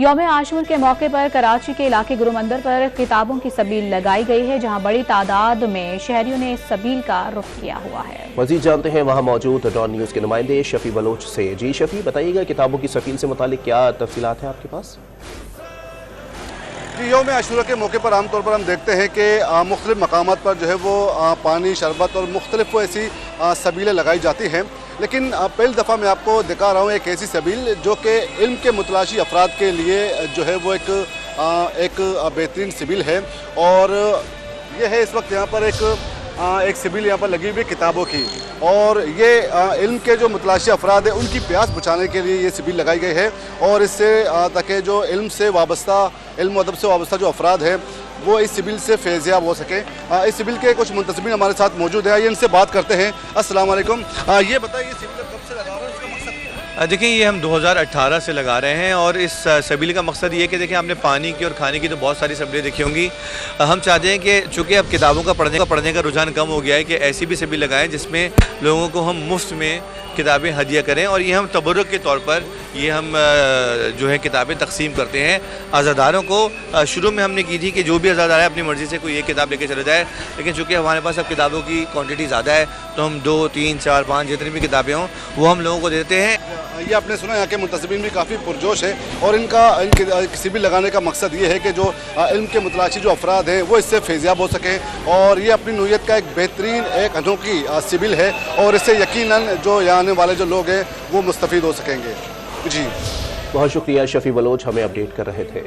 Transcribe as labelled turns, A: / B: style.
A: यौम आशूर के मौके पर कराची के इलाके गुरु मंदिर पर किताबों की सबील लगाई गई है, जहां बड़ी तादाद में शहरियों ने इस सबील का रुख किया हुआ है।
B: मजीद जानते हैं वहां मौजूद डॉन न्यूज के नुमाइंदे शफी बलोच से। जी शफी, बताइएगा किताबों की सबील से मुतालिक क्या तफसीलात हैं आपके पास?
C: जी, यौम आशूरा के मौके पर आमतौर पर हम देखते हैं कि मुख्तलिफ मकामात पर जो है वो पानी, शरबत और मुख्तलिफ ऐसी सबीलें लगाई जाती हैं। लेकिन पहली दफ़ा मैं आपको दिखा रहा हूँ एक ऐसी सबील जो कि इल्म के मुतलाशी अफराद के लिए जो है वो एक बेहतरीन सबील है। और ये है इस वक्त यहाँ पर एक सबील यहाँ पर लगी हुई किताबों की, और ये इल्म के जो मुतलाशी अफराद हैं उनकी प्यास बुझाने के लिए ये सबील लगाई गई है। और इससे ताकि जो इल्म से वाबस्ता, इल्म अदब से वाबस्ता जो अफराद हैं वो इस सिबिल से फैज़याब हो सके। इस सिबिल के कुछ मुंतज़मीन हमारे साथ मौजूद है, आइए इनसे बात करते हैं। अस्सलाम वालेकुम। ये बताइए ये सिबिल कब से लगा रहे हैं, इसका मकसद क्या है?
D: देखिए, ये हम 2018 से लगा रहे हैं और इस सबील का मकसद ये है कि देखिए आपने पानी की और खाने की तो बहुत सारी सबीलें देखी होंगी। हम चाहते हैं कि चूँकि अब किताबों का पढ़ने का रुझान कम हो गया है कि ऐसी भी सबील लगाएं जिसमें लोगों को हम मुफ्त में किताबें हदिया करें। और ये हम तबर्रुक के तौर पर ये हम जो है किताबें तकसीम करते हैं अज़ादारों को। शुरू में हमने की थी कि जो भी अज़ादार है अपनी मर्ज़ी से कोई एक किताब लेके चले जाए, लेकिन चूँकि हमारे पास अब किताबों की क्वांटिटी ज़्यादा है तो हम 2, 3, 4, 5 जितनी भी किताबें हों वो हम लोगों को देते हैं।
C: ये आपने सुना यहाँ के मुंतज़मीन भी काफ़ी पुरजोश है और इनका सिबिल लगाने का मकसद ये है कि जो इल्म के मुतलाशी जो अफराद हैं वो इससे फैज़याब हो सकें। और ये अपनी नौइयत का एक बेहतरीन एक अनोखी सिबिल है और इससे यकीनन जो यहाँ आने वाले जो लोग हैं वो मुस्तफ़ीद हो सकेंगे। जी
B: बहुत शुक्रिया शफी बलोच, हमें अपडेट कर रहे थे।